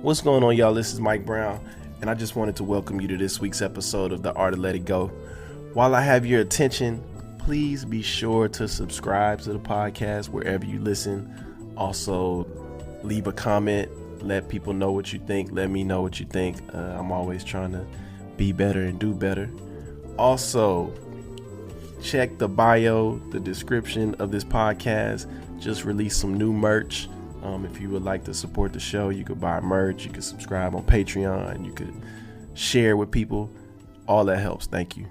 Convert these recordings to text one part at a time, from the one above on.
What's going on, y'all? This is Mike Brown, and I just wanted to welcome you to this week's episode of The Art of Letting Go. While I have your attention, please be sure to subscribe to the podcast wherever you listen. Also, leave a comment. Let people know what you think. Let me know what you think. I'm always trying to be better and do better. Also, check the bio, the description of this podcast. Just released some new merch. If you would like to support the show, you could buy merch, you could subscribe on Patreon, you could share with people. All that helps. Thank you.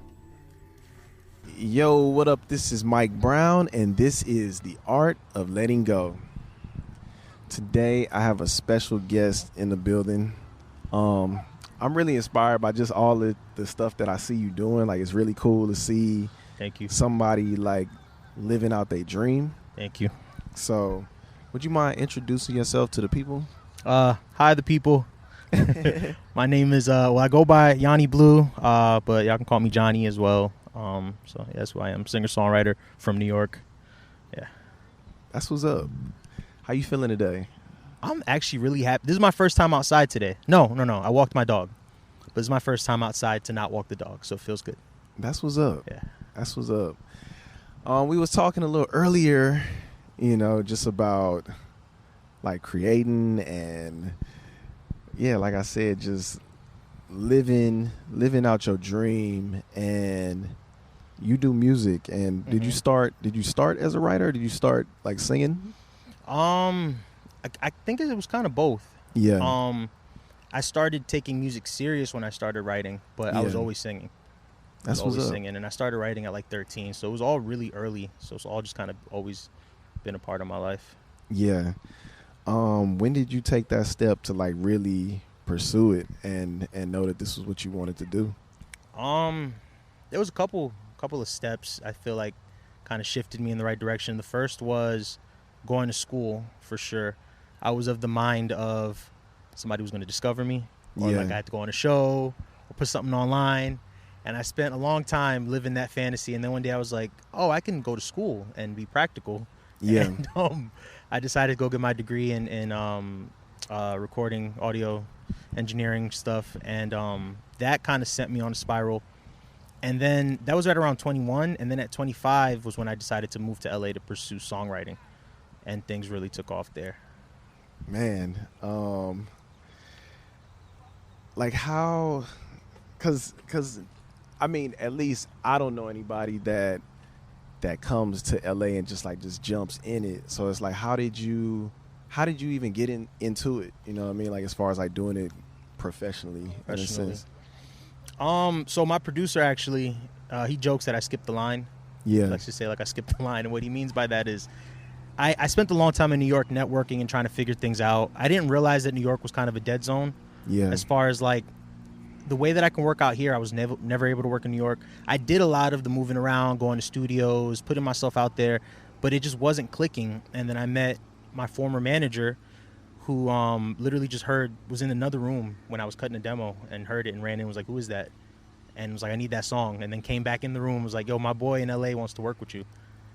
Yo, what up? This is Mike Brown, and this is The Art of Letting Go. Today, I have a special guest in the building. I'm really inspired by just all the stuff that I see you doing. Like, it's really cool to see Thank you. somebody, like, living out their dream. Thank you. So, would you mind introducing yourself to the people? Hi, the people. My name is, I go by Yawny Blew, but y'all can call me Johnny as well. So yeah, that's who I am, singer-songwriter from New York. Yeah. That's what's up. How you feeling today? I'm actually really happy. This is my first time outside today. No. I walked my dog. But this is my first time outside to not walk the dog, so it feels good. That's what's up. Yeah. That's what's up. We was talking a little earlier, just about like creating and like I said, just living out your dream. And you do music. And did you start as a writer? Or did you start like singing? I think it was kind of both. Yeah. I started taking music serious when I started writing, but I was always singing. That's what's up. Singing, and I started writing at like 13, so it was all really early. So it's all just kind of always been a part of my life. Yeah. When did you take that step to like really pursue it and know that this was what you wanted to do? There was a couple of steps I feel like kind of shifted me in the right direction. The first was going to school, for sure. I was of the mind of somebody was going to discover me, or like I had to go on a show or put something online. And I spent a long time living that fantasy. And then one day I was like, oh, I can go to school and be practical. Yeah. And I decided to go get my degree in recording, audio engineering stuff. And that kind of sent me on a spiral. And then that was right around 21. And then at 25 was when I decided to move to LA to pursue songwriting. And things really took off there. Man, like how, cause I mean, at least I don't know anybody that comes to LA and just jumps in it. So it's like, how did you even get into it? You know what I mean? Like, as far as like doing it professionally. In a sense. So my producer actually, he jokes that I skipped the line. Yeah. Let's just say like I skipped the line. And what he means by that is I spent a long time in New York networking and trying to figure things out. I didn't realize that New York was kind of a dead zone. Yeah. As far as like the way that I can work out here, I was never able to work in New York. I did a lot of the moving around, going to studios, putting myself out there, but it just wasn't clicking. And then I met my former manager, who literally just was in another room when I was cutting a demo and heard it and ran in and was like, who is that? And was like, I need that song. And then came back in the room and was like, yo, my boy in LA wants to work with you.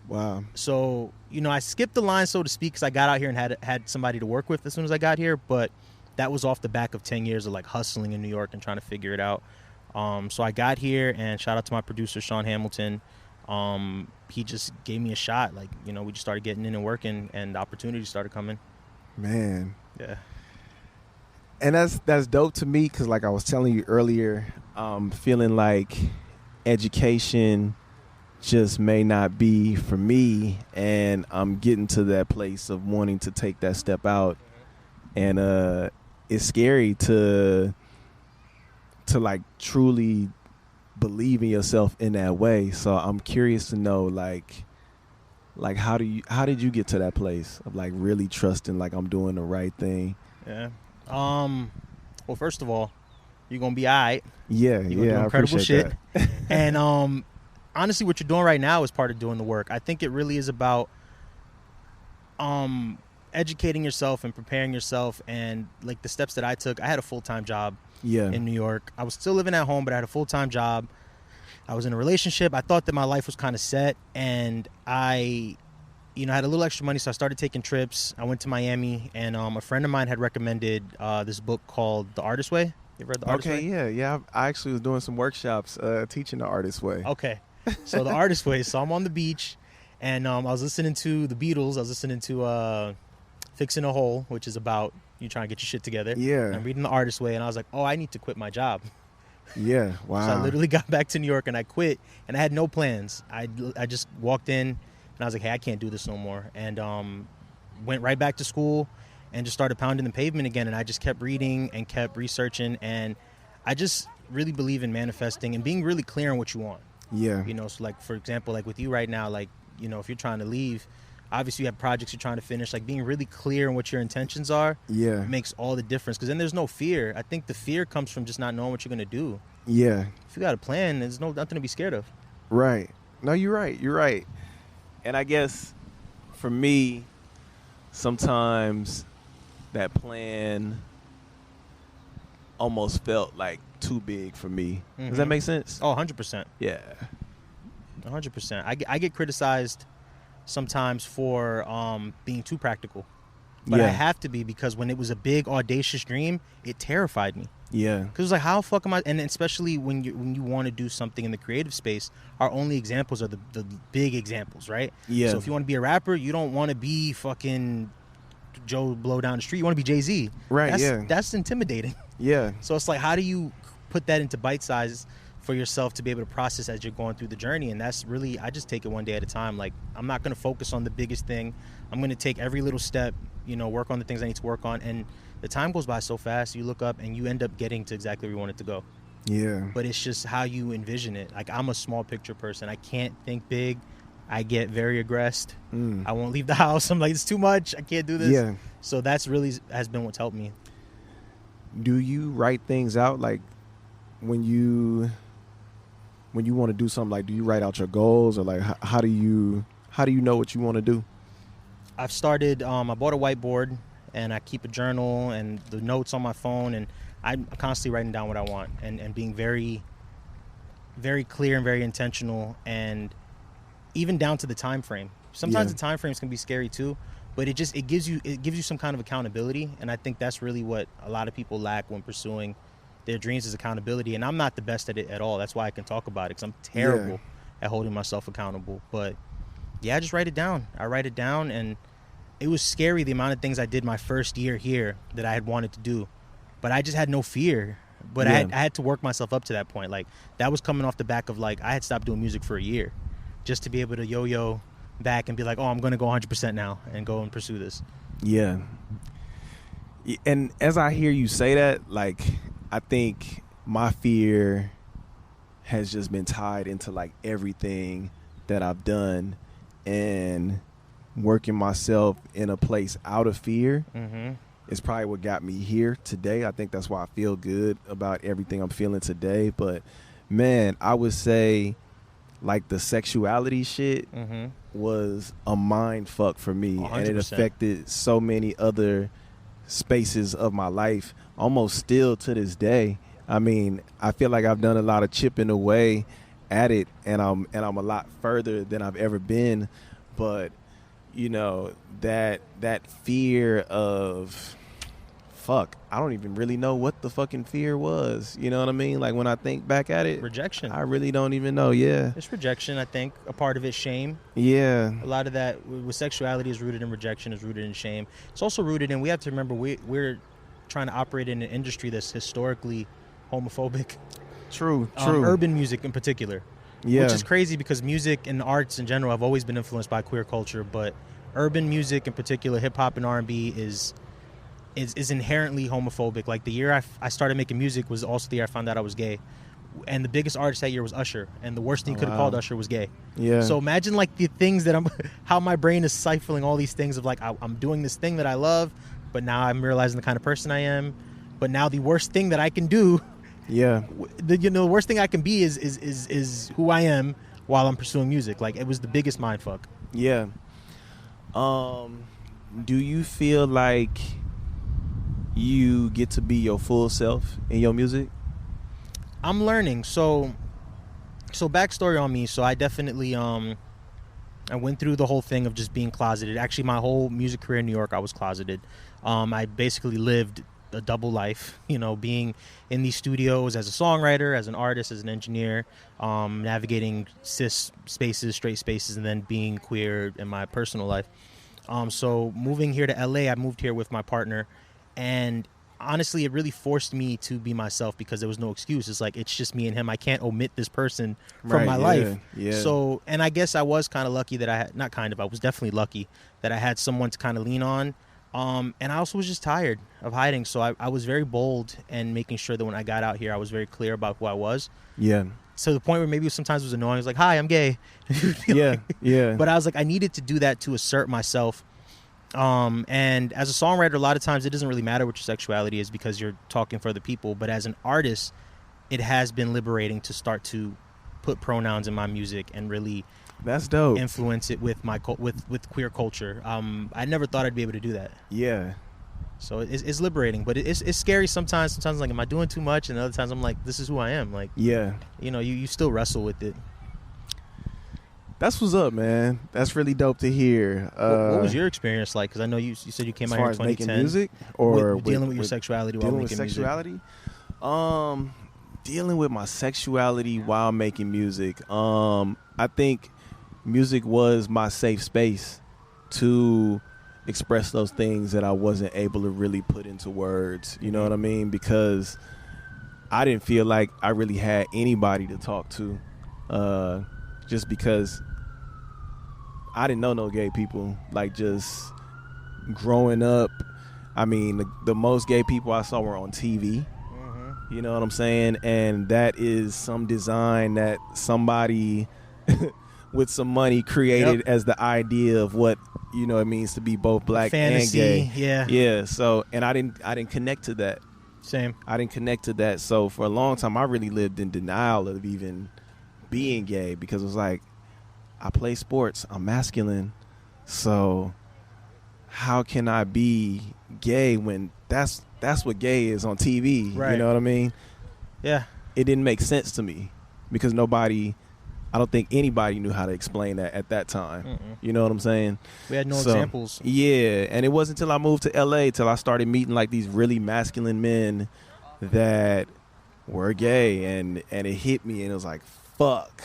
Wow. So, I skipped the line, so to speak, because I got out here and had somebody to work with as soon as I got here. But that was off the back of 10 years of like hustling in New York and trying to figure it out. So I got here, and shout out to my producer, Sean Hamilton. He just gave me a shot. Like, we just started getting in and working, and the opportunities started coming. Man. Yeah. And that's dope to me, because like I was telling you earlier, feeling like education just may not be for me, and I'm getting to that place of wanting to take that step out. And it's scary to like truly believe in yourself in that way. So I'm curious to know like how did you get to that place of like really trusting like I'm doing the right thing? Yeah. Well, first of all, you're gonna be all right. Yeah. You're gonna do incredible shit. And honestly, what you're doing right now is part of doing the work. I think it really is about educating yourself and preparing yourself. And like the steps that I took, I had a full-time job in New York. I was still living at home, but I had a full-time job. I was in a relationship. I thought that my life was kind of set, and I I had a little extra money, so I started taking trips. I went to Miami, and a friend of mine had recommended this book called The Artist Way. You ever read The Artist Way? Okay, yeah. I actually was doing some workshops teaching The Artist Way. Okay. So The Artist Way. So I'm on the beach, and I was listening to the Beatles. I was listening to Fixing a Hole, which is about you trying to get your shit together. Yeah. And I'm reading The Artist Way, and I was like, oh, I need to quit my job. Yeah, wow. So I literally got back to New York, and I quit, and I had no plans. I just walked in, and I was like, hey, I can't do this no more. And went right back to school and just started pounding the pavement again. And I just kept reading and kept researching. And I just really believe in manifesting and being really clear on what you want. Yeah. So like, for example, like with you right now, like, if you're trying to leave, obviously you have projects you're trying to finish, like being really clear on what your intentions are makes all the difference. Because then there's no fear. I think the fear comes from just not knowing what you're going to do. Yeah. If you got a plan, there's nothing to be scared of. Right. No, you're right. And I guess for me, sometimes that plan almost felt like too big for me. Mm-hmm. Does that make sense? Oh, 100%. Yeah. 100%. I get criticized sometimes for being too practical. But I have to be, because when it was a big, audacious dream, it terrified me. Yeah. Because it was like, how the fuck am I? And especially when you want to do something in the creative space, our only examples are the big examples, right? Yeah. So if you want to be a rapper, you don't want to be fucking Joe Blow down the street. You want to be Jay-Z. Right, That's intimidating. Yeah. So it's like, how do you put that into bite sizes for yourself to be able to process as you're going through the journey? And that's really, I just take it one day at a time. Like, I'm not going to focus on the biggest thing. I'm going to take every little step, work on the things I need to work on. And the time goes by so fast. You look up and you end up getting to exactly where you want it to go. Yeah. But it's just how you envision it. Like, I'm a small picture person. I can't think big. I get very aggressed. I won't leave the house. I'm like, it's too much. I can't do this. Yeah. So that's really has been what's helped me. Do you write things out? Like, when you want to do something, like, do you write out your goals, or like how do you know what you want to do? I've started, I bought a whiteboard, and I keep a journal and the notes on my phone, and I'm constantly writing down what I want and being very, very clear and very intentional, and even down to the time frame. Sometimes the time frames can be scary too, but it gives you some kind of accountability, and I think that's really what a lot of people lack when pursuing their dreams, is accountability. And I'm not the best at it at all. That's why I can talk about it, because I'm terrible at holding myself accountable. But I just write it down. I write it down, and it was scary the amount of things I did my first year here that I had wanted to do, but I just had no fear. But I had to work myself up to that point. Like, that was coming off the back of, like, I had stopped doing music for a year just to be able to yo-yo back and be like, oh, I'm going to go 100% now and go and pursue this. Yeah. And as I hear you say that, like, I think my fear has just been tied into, like, everything that I've done, and working myself in a place out of fear is probably what got me here today. I think that's why I feel good about everything I'm feeling today. But, man, I would say, like, the sexuality shit was a mind fuck for me. 100%. And it affected so many other spaces of my life, almost still to this day. I mean, I feel like I've done a lot of chipping away at it, and I'm a lot further than I've ever been. But, that fear of, fuck, I don't even really know what the fucking fear was. You know what I mean? Like, when I think back at it, rejection. I really don't even know. Yeah. It's rejection, I think. A part of it, shame. Yeah. A lot of that with sexuality is rooted in rejection, is rooted in shame. It's also rooted in, we have to remember, we're trying to operate in an industry that's historically homophobic. True. Urban music in particular. Yeah. Which is crazy, because music and arts in general have always been influenced by queer culture, but urban music in particular, hip-hop and R&B is inherently homophobic. Like, the year I started making music was also the year I found out I was gay. And the biggest artist that year was Usher, and the worst thing you could have called Usher was gay. Yeah. So imagine, like, the things that how my brain is siphoning all these things of, like, I'm doing this thing that I love, but now I'm realizing the kind of person I am. But now the worst thing that I can do, the worst thing I can be is who I am while I'm pursuing music. Like, it was the biggest mindfuck. Yeah. Do you feel like you get to be your full self in your music? I'm learning. So backstory on me. So I definitely I I went through the whole thing of just being closeted. Actually, my whole music career in New York, I was closeted. I basically lived a double life, being in these studios as a songwriter, as an artist, as an engineer, navigating cis spaces, straight spaces, and then being queer in my personal life. So moving here to LA, I moved here with my partner, and honestly, it really forced me to be myself because there was no excuse. It's like, it's just me and him. I can't omit this person from my life. Yeah. So, and I guess I was kind of lucky that I was definitely lucky that I had someone to kind of lean on. And I also was just tired of hiding. So I was very bold and making sure that when I got out here, I was very clear about who I was. Yeah. So the point where maybe sometimes it was annoying. I was like, hi, I'm gay. Yeah. But I was like, I needed to do that to assert myself. And as a songwriter, a lot of times it doesn't really matter what your sexuality is because you're talking for other people. But as an artist, it has been liberating to start to put pronouns in my music and really that's dope. Influence it with my with queer culture. I never thought I'd be able to do that. Yeah. So it's liberating, but it's scary sometimes. Sometimes like, am I doing too much? And other times I'm like, this is who I am. Like, yeah, you still wrestle with it. That's what's up, man. That's really dope to hear. What was your experience like? Because I know you said you came out here in 2010. Making music or dealing with your sexuality while making music? Dealing with my sexuality while making music. I think music was my safe space to express those things that I wasn't able to really put into words. You know what I mean? Because I didn't feel like I really had anybody to talk to, just because I didn't know no gay people. Like, just growing up, I mean, the most gay people I saw were on TV. You know what I'm saying? And that is some design that somebody with some money created as the idea of what, it means to be both black fantasy, and gay. Yeah. Yeah. So, and I didn't connect to that. Same. I didn't connect to that. So for a long time, I really lived in denial of even being gay, because it was like, I play sports, I'm masculine. So how can I be gay when that's what gay is on TV? Right. You know what I mean? Yeah. It didn't make sense to me because I don't think anybody knew how to explain that at that time. Mm-mm. You know what I'm saying? We had no examples. Yeah, and it wasn't until I moved to LA till I started meeting like these really masculine men that were gay, and it hit me, and it was like, fuck.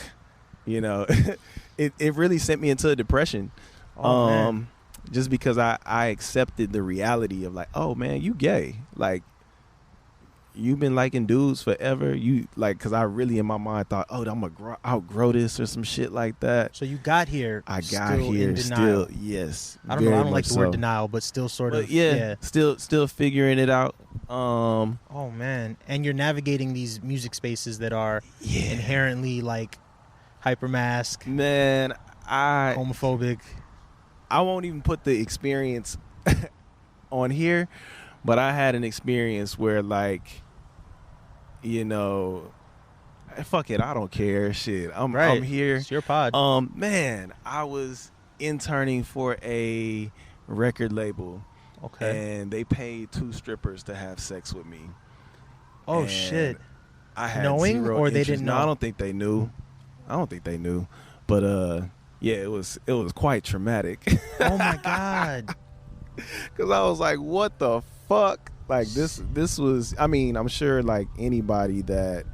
It really sent me into a depression. Man. Just because I accepted the reality of like, oh man, you gay. Like, you've been liking dudes forever. Because I really in my mind thought, oh, I'm gonna outgrow this or some shit like that. So you got here. I got here still, yes. I don't know. I don't like the word denial, but still sort of. Yeah. Still figuring it out. Oh man, and you're navigating these music spaces that are inherently like hypermask, man. Homophobic. I won't even put the experience on here, but I had an experience where, like, fuck it, I don't care. Shit, I'm here. It's your pod. Man, I was interning for a record label. Okay. And they paid 2 strippers to have sex with me. Oh, and shit. I had knowing zero or interest. they didn't know? No, I don't think they knew. But yeah, it was quite traumatic. Oh my god. Because I was like, what the fuck? Like, this was, I mean, I'm sure like anybody that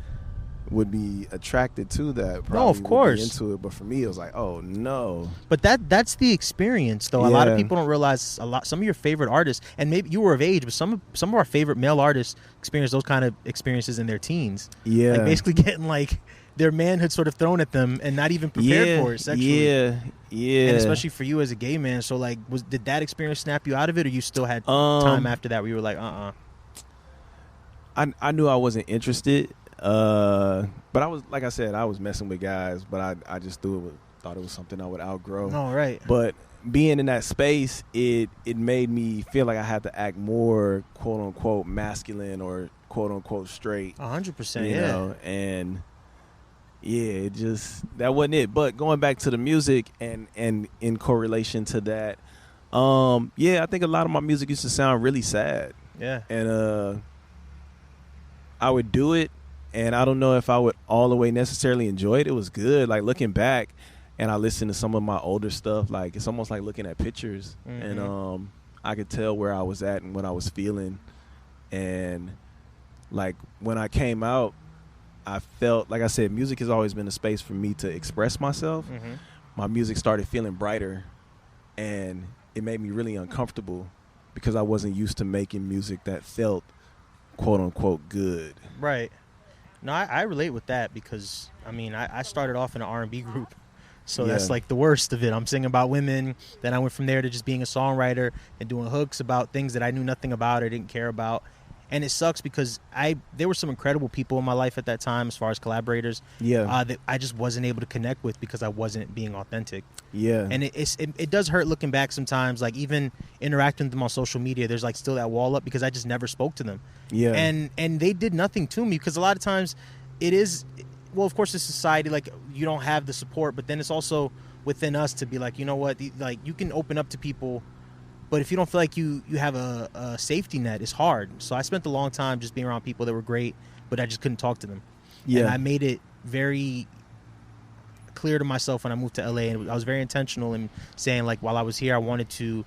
would be attracted to that probably of course would be into it, but for me it was like, oh no. But that's the experience though. A lot of people don't realize some of your favorite artists, and maybe you were of age, but some of our favorite male artists experience those kind of experiences in their teens. Yeah. Like basically getting like their manhood sort of thrown at them and not even prepared for it sexually. Yeah. And especially for you as a gay man. So like, did that experience snap you out of it, or you still had time after that where you were like, I knew I wasn't interested. But I was, like I said, I was messing with guys, but I just thought it was something I would outgrow. No, right. But being in that space, it made me feel like I had to act more quote unquote masculine or quote unquote straight. 100%. You know, and yeah, that wasn't it. But going back to the music and in correlation to that, I think a lot of my music used to sound really sad. Yeah. And I would do it, and I don't know if I would all the way necessarily enjoy it. It was good. Like, looking back, and I listen to some of my older stuff, like it's almost like looking at pictures, and I could tell where I was at and what I was feeling. And like when I came out, I felt, like I said, music has always been a space for me to express myself. My music started feeling brighter, and it made me really uncomfortable because I wasn't used to making music that felt quote unquote good. Right. No, I relate with that because I mean I started off in an R&B group, so that's like the worst of it. I'm singing about women, then I went from there to just being a songwriter and doing hooks about things that I knew nothing about or didn't care about. And it sucks because there were some incredible people in my life at that time as far as collaborators that I just wasn't able to connect with because I wasn't being authentic. Yeah. And it does hurt looking back sometimes, like even interacting with them on social media, there's like still that wall up because I just never spoke to them. Yeah. And they did nothing to me because a lot of times it is, well, of course, it's society, like you don't have the support, but then it's also within us to be like, you know what, like you can open up to people, but if you don't feel like you have a safety net, it's hard. So I spent a long time just being around people that were great, but I just couldn't talk to them. Yeah. And I made it very clear to myself when I moved to LA, and I was very intentional in saying, like, while I was here, I wanted to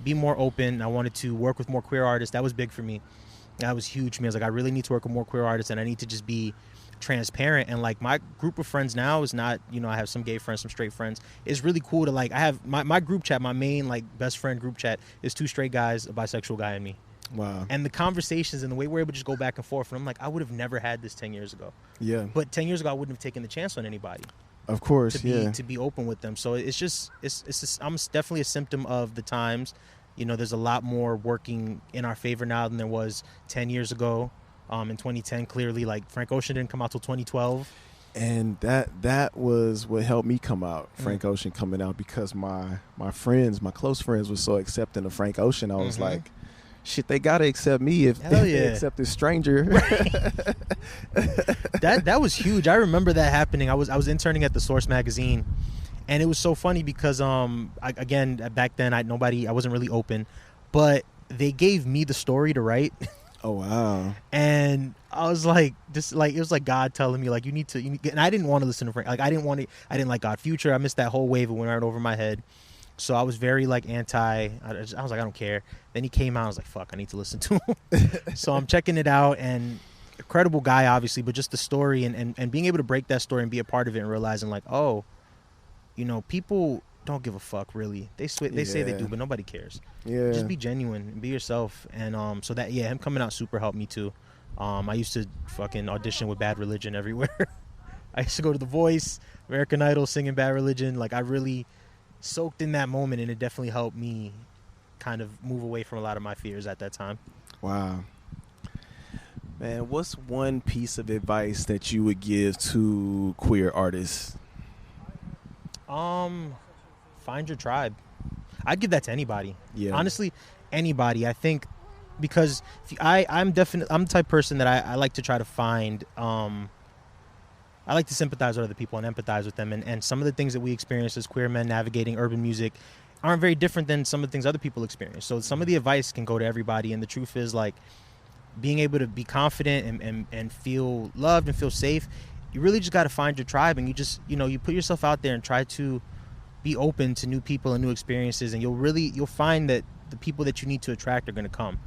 be more open. I wanted to work with more queer artists. That was big for me. That was huge for me. I was like, I really need to work with more queer artists, and I need to just be transparent. And like my group of friends now is not, you know, I have some gay friends, some straight friends. It's really cool to like, I have my group chat, my main like best friend group chat is 2 straight guys, a bisexual guy, and me. Wow. And the conversations and the way we're able to just go back and forth, and I'm like, I would have never had this 10 years ago. Yeah. But 10 years ago, I wouldn't have taken the chance on anybody. Of course, to be open with them. So it's I'm definitely a symptom of the times. You know, there's a lot more working in our favor now than there was 10 years ago. In 2010, clearly, like Frank Ocean didn't come out till 2012. And that was what helped me come out, Frank Ocean coming out, because my friends, my close friends, were so accepting of Frank Ocean. I was like, shit, they gotta accept me if they accept this stranger. That was huge. I remember that happening. I was interning at the Source magazine, and it was so funny because again back then I wasn't really open, but they gave me the story to write. Oh wow! And I was like, it was like God telling me, like, you need to. And I didn't want to listen to Frank. Like I didn't like God Future. I missed that whole wave. It went right over my head. So I was very like anti. I was like, I don't care. Then he came out. I was like, fuck, I need to listen to him. So I'm checking it out, and incredible guy, obviously, but just the story and being able to break that story and be a part of it and realizing like, oh, you know, people don't give a fuck really. They say they do, but nobody cares. Yeah. Just be genuine and be yourself. And so that him coming out super helped me too. I used to fucking audition with Bad Religion everywhere. I used to go to The Voice, American Idol, singing Bad Religion. Like I really soaked in that moment, and it definitely helped me kind of move away from a lot of my fears at that time. Wow. Man, what's one piece of advice that you would give to queer artists? Find your tribe. I'd give that to anybody. Yeah. Honestly, anybody. I think because I'm the type of person that I like to try to find. I like to sympathize with other people and empathize with them. And some of the things that we experience as queer men navigating urban music aren't very different than some of the things other people experience. So some of the advice can go to everybody. And the truth is, like, being able to be confident and feel loved and feel safe, you really just got to find your tribe. And you just, you put yourself out there and try to be open to new people and new experiences, and you'll find that the people that you need to attract are going to come.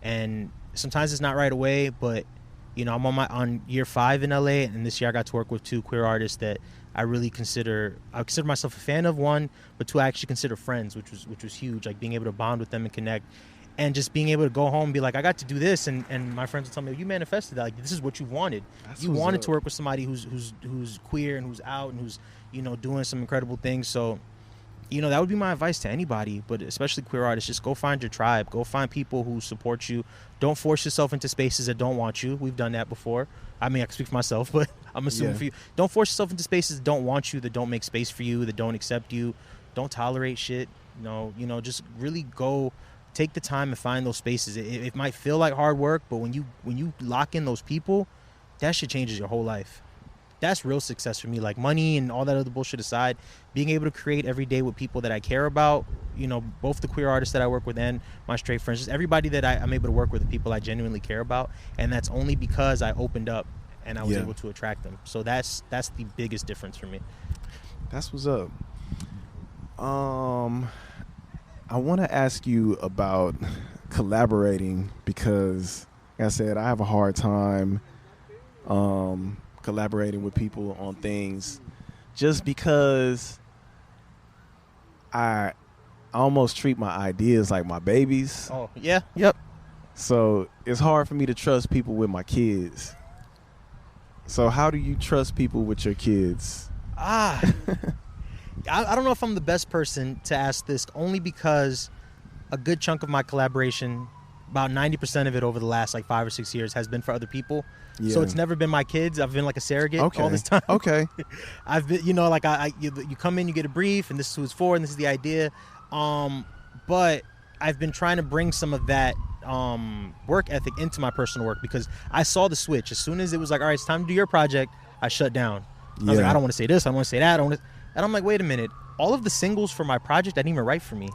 And sometimes it's not right away, but I'm on year 5 in LA, and this year I got to work with 2 queer artists that I consider myself a fan of, 1, but 2 I actually consider friends, which was huge. Like being able to bond with them and connect, and just being able to go home and be like, I got to do this, and my friends will tell me, you manifested that. Like, this is what you wanted. You wanted to work with somebody who's queer and who's out and who's doing some incredible things. So that would be my advice to anybody, but especially queer artists. Just go find your tribe. Go find people who support you. Don't force yourself into spaces that don't want you. We've done that before. I mean, I can speak for myself, but I'm assuming for you. Don't force yourself into spaces that don't want you, that don't make space for you, that don't accept you. Don't tolerate shit. Just really go take the time and find those spaces. It might feel like hard work, but when you lock in those people, that shit changes your whole life. That's real success for me. Like money and all that other bullshit aside, being able to create every day with people that I care about, both the queer artists that I work with and my straight friends, just everybody that I'm able to work with, the people I genuinely care about. And that's only because I opened up and I was able to attract them. So that's the biggest difference for me. That's what's up. I want to ask you about collaborating because, like I said, I have a hard time collaborating with people on things just because I almost treat my ideas like my babies. Oh, yeah. Yep. So it's hard for me to trust people with my kids. So how do you trust people with your kids? I don't know if I'm the best person to ask this, only because a good chunk of my collaboration, about 90% of it over the last like 5 or 6 years, has been for other people. Yeah. So it's never been my kids. I've been like a surrogate all this time. Okay. I've been, like you come in, you get a brief, and this is who it's for, and this is the idea. But I've been trying to bring some of that work ethic into my personal work, because I saw the switch. As soon as it was like, all right, it's time to do your project, I shut down. I was like, I don't want to say this, I don't want to say that, and I'm like, wait a minute. All of the singles for my project I didn't even write for me,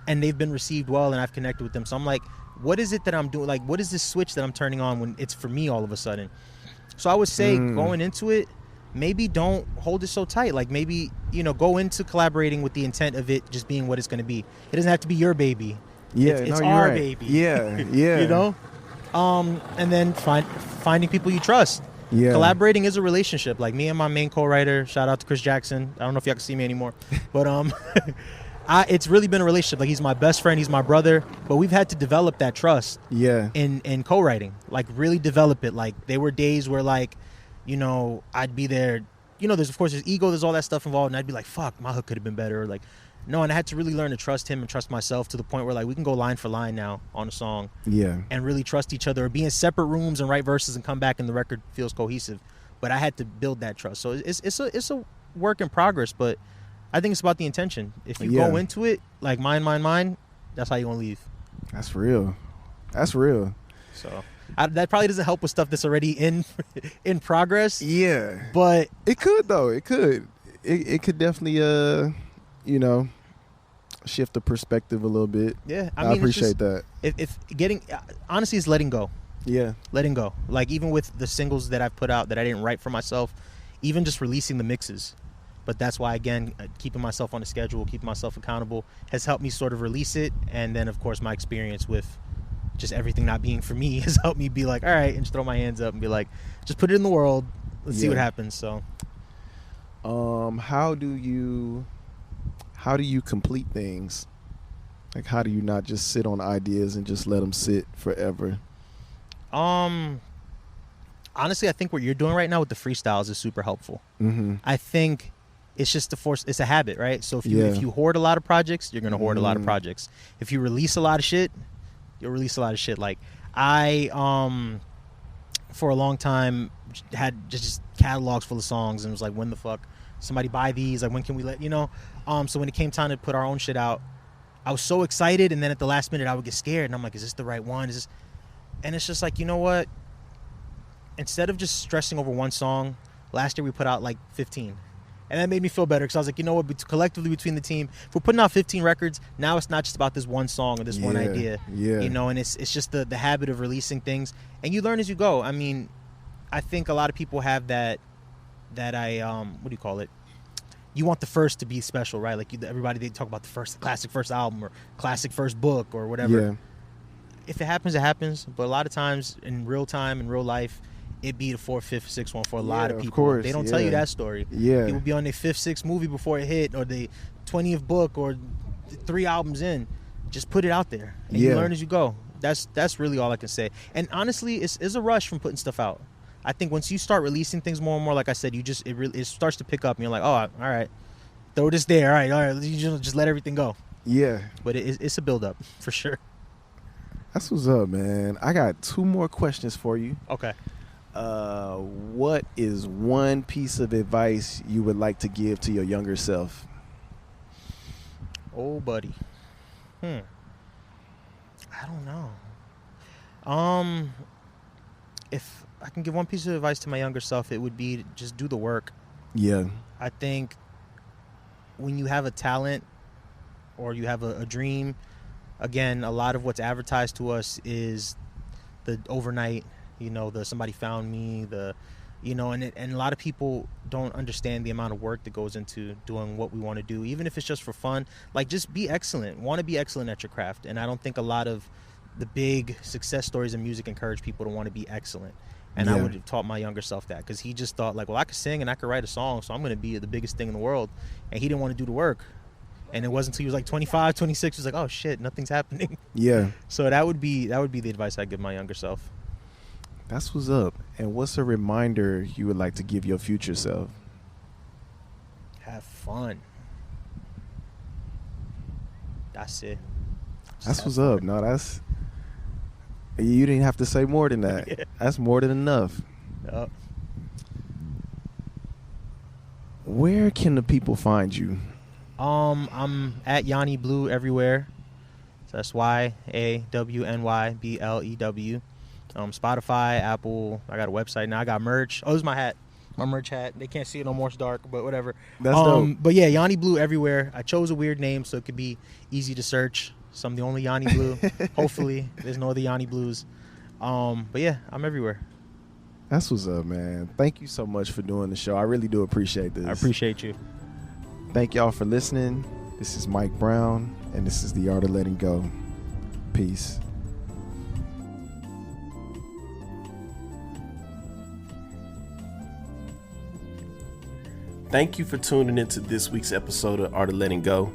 and they've been received well, and I've connected with them. So I'm like, what is it that I'm doing? Like, what is this switch that I'm turning on when it's for me all of a sudden? So I would say going into it, maybe don't hold it so tight. Like, maybe, go into collaborating with the intent of it just being what it's going to be. It doesn't have to be your baby. Yeah, it's our baby. Yeah, yeah. And then finding people you trust. Yeah. Collaborating is a relationship. Like me and my main co-writer, shout out to Chris Jackson. I don't know if y'all can see me anymore, but it's really been a relationship. Like, he's my best friend, he's my brother, but we've had to develop that trust. Yeah. In co-writing, like really develop it. Like, there were days where I'd be there. There's ego, there's all that stuff involved, and I'd be like, fuck, my hook could have been better. Or like, no, and I had to really learn to trust him and trust myself to the point where like we can go line for line now on a song. Yeah. And really trust each other, or be in separate rooms and write verses and come back and the record feels cohesive. But I had to build that trust. So it's a work in progress, but I think it's about the intention. If you go into it like mine, that's how you're gonna leave. That's real. So that probably doesn't help with stuff that's already in progress. Yeah. But it could though. It could. It could definitely shift the perspective a little bit. Yeah, I appreciate that. If getting, honestly, it's letting go. Yeah, letting go. Like, even with the singles that I've put out that I didn't write for myself, even just releasing the mixes. But that's why, again, keeping myself on the schedule, keeping myself accountable has helped me sort of release it. And then, of course, my experience with just everything not being for me has helped me be like, all right, and just throw my hands up and be like, just put it in the world. Let's see what happens. So, how do you complete things? Like, how do you not just sit on ideas and just let them sit forever? Honestly, I think what you're doing right now with the freestyles is super helpful. Mm-hmm. I think it's just it's a habit, right? So if you hoard a lot of projects, you're going to hoard a lot of projects. If you release a lot of shit, you'll release a lot of shit. Like, I, for a long time, had just catalogs full of songs and was like, when the fuck somebody buy these? Like, when can we so when it came time to put our own shit out, I was so excited, and then at the last minute I would get scared, and I'm like, is this the right one? And it's just like, you know what? Instead of just stressing over one song, last year we put out like 15. And that made me feel better, because I was like, you know what? Collectively between the team, if we're putting out 15 records, now it's not just about this one song or this one idea. Yeah. And it's just the habit of releasing things, and you learn as you go. I mean, I think a lot of people have that what do you call it? You want the first to be special, right? Like, everybody, they talk about the classic first album or classic first book or whatever. Yeah. If it happens, it happens. But a lot of times in real time, in real life, it'd be the 4th, 5th, 6th one for a lot of people. Of course, they don't tell you that story. Yeah. It would be on their 5th, 6th movie before it hit, or the 20th book, or 3 albums in. Just put it out there, and you learn as you go. That's really all I can say. And honestly, it's a rush from putting stuff out. I think once you start releasing things more and more, like I said, it starts to pick up, and you're like, oh, all right, throw this there, all right, you just let everything go. Yeah. But it's a build-up, for sure. That's what's up, man. I got 2 more questions for you. Okay. What is one piece of advice you would like to give to your younger self? Oh, buddy. I don't know. If I can give one piece of advice to my younger self, it would be to just do the work. Yeah. I think when you have a talent or you have a dream, again, a lot of what's advertised to us is the overnight, the somebody found me, you know, and a lot of people don't understand the amount of work that goes into doing what we want to do, even if it's just for fun. Like, just be excellent. Want to be excellent at your craft. And I don't think a lot of the big success stories in music encourage people to want to be excellent. And I would have taught my younger self that, because he just thought, like, well, I could sing and I could write a song, so I'm going to be the biggest thing in the world. And he didn't want to do the work. And it wasn't until he was like 25, 26, he was like, oh shit, nothing's happening. Yeah. So that would be the advice I'd give my younger self. That's what's up. And what's a reminder you would like to give your future self? Have fun. That's it. That's what's up. No, that's, you didn't have to say more than that. Yeah. That's more than enough. Yep. Where can the people find you? I'm at Yawny Blew everywhere. So that's YAWNYBLEW. Spotify, Apple. I got a website now. I got merch. Oh, this is my hat. My merch hat. They can't see it no more. It's dark, but whatever. That's dope. But yeah, Yawny Blew everywhere. I chose a weird name so it could be easy to search. So I'm the only Yawny Blew. Hopefully, there's no other Yawny Blews. But yeah, I'm everywhere. That's what's up, man. Thank you so much for doing the show. I really do appreciate this. I appreciate you. Thank y'all for listening. This is Mike Brown, and this is The Art of Letting Go. Peace. Thank you for tuning into this week's episode of Art of Letting Go.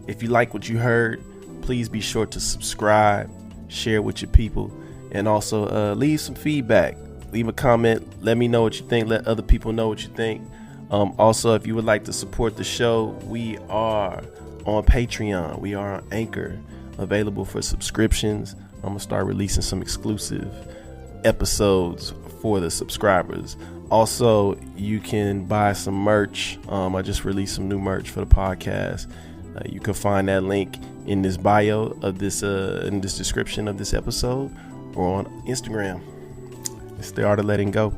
If you like what you heard, please be sure to subscribe, share with your people, and also leave some feedback. Leave a comment. Let me know what you think. Let other people know what you think. Also, if you would like to support the show, we are on Patreon. We are on Anchor, available for subscriptions. I'm going to start releasing some exclusive episodes for the subscribers. Also, you can buy some merch. I just released some new merch for the podcast. You can find that link in this bio of this, in this description of this episode, or on Instagram. It's The Art of Letting Go.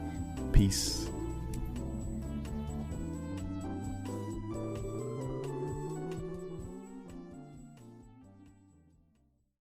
Peace.